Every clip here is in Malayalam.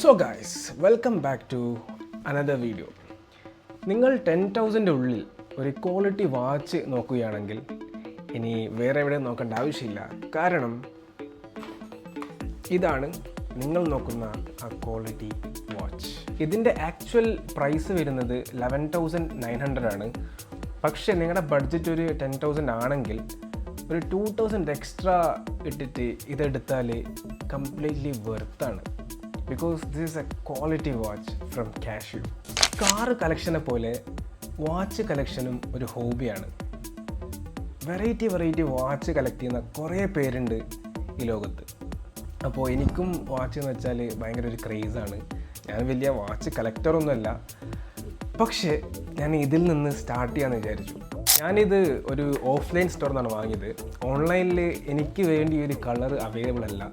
So guys, welcome back to another video. നിങ്ങൾ 10,000 ഉള്ളിൽ ഒരു ക്വാളിറ്റി വാച്ച് നോക്കുകയാണെങ്കിൽ ഇനി വേറെ എവിടെ നോക്കേണ്ട ആവശ്യമില്ല. കാരണം ഇതാണ് നിങ്ങൾ നോക്കുന്ന ആ ക്വാളിറ്റി വാച്ച്. ഇതിൻ്റെ ആക്ച്വൽ പ്രൈസ് വരുന്നത് 11,900 ആണ്. പക്ഷേ നിങ്ങളുടെ ബഡ്ജറ്റ് ഒരു 10,000 ആണെങ്കിൽ ഒരു 2,000 എക്സ്ട്രാ ഇട്ടിട്ട് ഇതെടുത്താൽ കംപ്ലീറ്റ്ലി വെർത്താണ്. Because this is a quality watch from Casio. Car കളക്ഷനെ പോലെ വാച്ച് കളക്ഷനും ഒരു ഹോബിയാണ്. വെറൈറ്റി വാച്ച് കളക്ട് ചെയ്യുന്ന കുറേ പേരുണ്ട് ഈ ലോകത്ത്. അപ്പോൾ എനിക്കും വാച്ച് എന്ന് വെച്ചാൽ ഭയങ്കര ഒരു ക്രേസാണ്. ഞാൻ വലിയ വാച്ച് കളക്ടറൊന്നുമല്ല, പക്ഷേ ഞാൻ ഇതിൽ നിന്ന് സ്റ്റാർട്ട് ചെയ്യാമെന്ന് വിചാരിച്ചു. ഞാനിത് ഒരു ഓഫ്ലൈൻ സ്റ്റോറിൽ നിന്നാണ് വാങ്ങിയത്. ഓൺലൈനിൽ എനിക്ക് വേണ്ടി ഒരു കളർ അവൈലബിൾ അല്ല.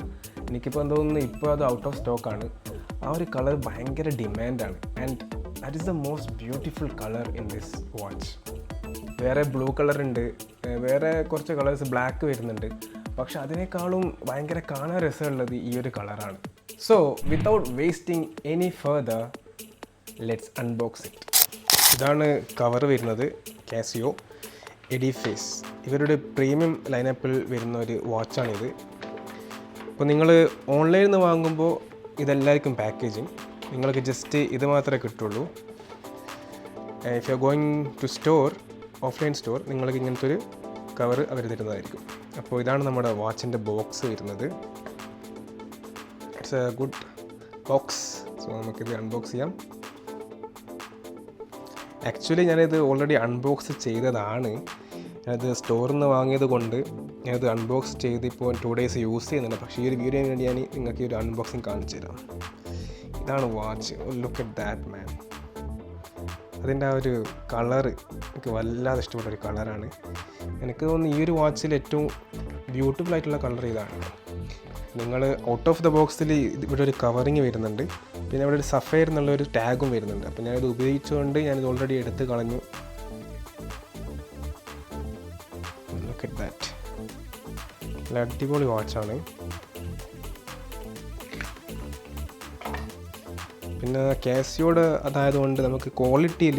എനിക്കിപ്പോൾ തോന്നുന്നു ഇപ്പോൾ അത് ഔട്ട് ഓഫ് സ്റ്റോക്കാണ്. ആ ഒരു കളർ ഭയങ്കര ഡിമാൻഡാണ്. And that is the most beautiful colour in this watch. വേറെ ബ്ലൂ കളർ ഉണ്ട്, വേറെ കുറച്ച് കളേഴ്സ് ബ്ലാക്ക് വരുന്നുണ്ട്. പക്ഷെ അതിനേക്കാളും ഭയങ്കര കാണാൻ രസമുള്ളത് ഈ ഒരു കളറാണ്. So without wasting any further, let's unbox it. ഇതാണ് കവർ വരുന്നത്. കാസിയോ എഡിഫേസ് ഇവരുടെ പ്രീമിയം ലൈനപ്പിൽ വരുന്ന ഒരു വാച്ചാണിത്. അപ്പോൾ നിങ്ങൾ ഓൺലൈനിൽ നിന്ന് വാങ്ങുമ്പോൾ ഇതെല്ലാവർക്കും പാക്കേജിങ്, നിങ്ങൾക്ക് ജസ്റ്റ് ഇത് മാത്രമേ കിട്ടുള്ളൂ. If you are going to store, offline store, നിങ്ങൾക്ക് ഇങ്ങനത്തെ ഒരു കവർ അവർ തരുന്നതായിരിക്കും. അപ്പോൾ ഇതാണ് നമ്മുടെ വാച്ചിൻ്റെ ബോക്സ് വരുന്നത്. It's a good box. So നമുക്കിത് അൺബോക്സ് ചെയ്യാം. ആക്ച്വലി ഞാനിത് ഓൾറെഡി അൺബോക്സ് ചെയ്തതാണ്. ഞാനത് സ്റ്റോറിൽ നിന്ന് വാങ്ങിയത് കൊണ്ട് ഞാനത് അൺബോക്സ് ചെയ്ത് ഇപ്പോൾ 2 days യൂസ് ചെയ്യുന്നുണ്ട്. പക്ഷേ ഈ ഒരു വീഡിയോന് വേണ്ടി ഞാൻ നിങ്ങൾക്ക് ഈ ഒരു അൺബോക്സിങ് കാണിച്ചു തരാം. ഇതാണ് watch. Look at that man. അതിൻ്റെ ആ ഒരു കളറ് എനിക്ക് വല്ലാതെ ഇഷ്ടപ്പെട്ട ഒരു കളറാണ്. എനിക്ക് തോന്നുന്നു ഈ ഒരു വാച്ചിൽ ഏറ്റവും ബ്യൂട്ടിഫുൾ ആയിട്ടുള്ള കളർ ഇതാണ്. നിങ്ങൾ ഔട്ട് ഓഫ് ദ ബോക്സിൽ ഇവിടെ ഒരു കവറിങ് വരുന്നുണ്ട്, പിന്നെ ഇവിടെ ഒരു സഫയർ എന്നുള്ള ഒരു ടാഗും വരുന്നുണ്ട്. അപ്പോൾ ഞാനിത് ഉപയോഗിച്ചുകൊണ്ട് ഞാനിത് ഓൾറെഡി എടുത്ത് കളഞ്ഞു. Look at that. നല്ല അടിപൊളി വാച്ചാണ്. പിന്നെ കാസിയോടെ അതായതുകൊണ്ട് നമുക്ക് ക്വാളിറ്റിയിൽ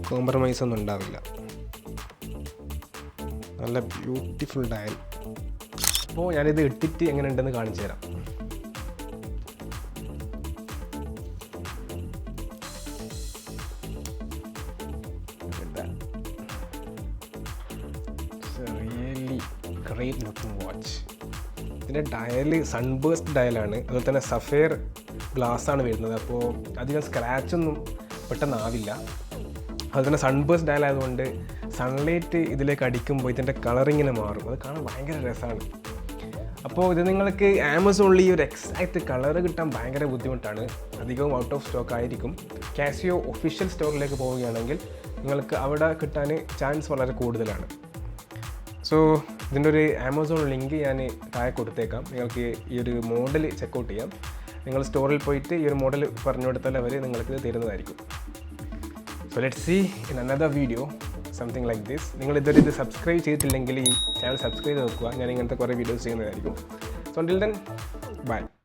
കോംപ്രമൈസ് ഒന്നും ഉണ്ടാവില്ല. നല്ല ബ്യൂട്ടിഫുൾ ഡയൽ. അപ്പോൾ ഞാനിത് ഇട്ടിട്ട് എങ്ങനെ ഉണ്ടെന്ന് കാണിച്ചു തരാം. Really great looking watch. ഇതിൻ്റെ ഡയൽ സൺബേസ്റ്റ് ഡയലാണ്. അതുപോലെ തന്നെ സഫയർ ഗ്ലാസ്സാണ് വരുന്നത്. അപ്പോൾ അധികം സ്ക്രാച്ചൊന്നും പെട്ടെന്നാവില്ല. അതുപോലെ തന്നെ സൺബേസ്റ്റ് ഡയൽ ആയതുകൊണ്ട് സൺലൈറ്റ് ഇതിലേക്ക് അടിക്കുമ്പോൾ ഇതിൻ്റെ കളറിങ്ങനെ മാറും. അത് കാണാൻ ഭയങ്കര രസമാണ്. അപ്പോൾ ഇത് നിങ്ങൾക്ക് ആമസോണിൽ ഈ ഒരു എക്സാക്റ്റ് കളർ കിട്ടാൻ ഭയങ്കര ബുദ്ധിമുട്ടാണ്. അധികവും ഔട്ട് ഓഫ് സ്റ്റോക്ക് ആയിരിക്കും. കാസിയോ ഒഫീഷ്യൽ സ്റ്റോറിലേക്ക് പോവുകയാണെങ്കിൽ നിങ്ങൾക്ക് അവിടെ കിട്ടാൻ ചാൻസ് വളരെ കൂടുതലാണ്. സോ ഇതിൻ്റെ ഒരു ആമസോൺ ലിങ്ക് ഞാൻ താഴെ കൊടുത്തേക്കാം. നിങ്ങൾക്ക് ഈ ഒരു മോഡൽ ചെക്കൗട്ട് ചെയ്യാം. നിങ്ങൾ സ്റ്റോറിൽ പോയിട്ട് ഈ ഒരു മോഡൽ പറഞ്ഞു കൊടുത്താൽ അവർ നിങ്ങൾക്ക് തരുന്നതായിരിക്കും. So let's see in another video something like this. നിങ്ങൾ ഇതുവരെ ഇത് സബ്സ്ക്രൈബ് ചെയ്തിട്ടില്ലെങ്കിൽ ഈ ചാനൽ സബ്സ്ക്രൈബ് ചെയ്ത് വെക്കുക. ഞാൻ ഇങ്ങനത്തെ കുറേ വീഡിയോസ് ചെയ്യുന്നതായിരിക്കും. So until then, bye.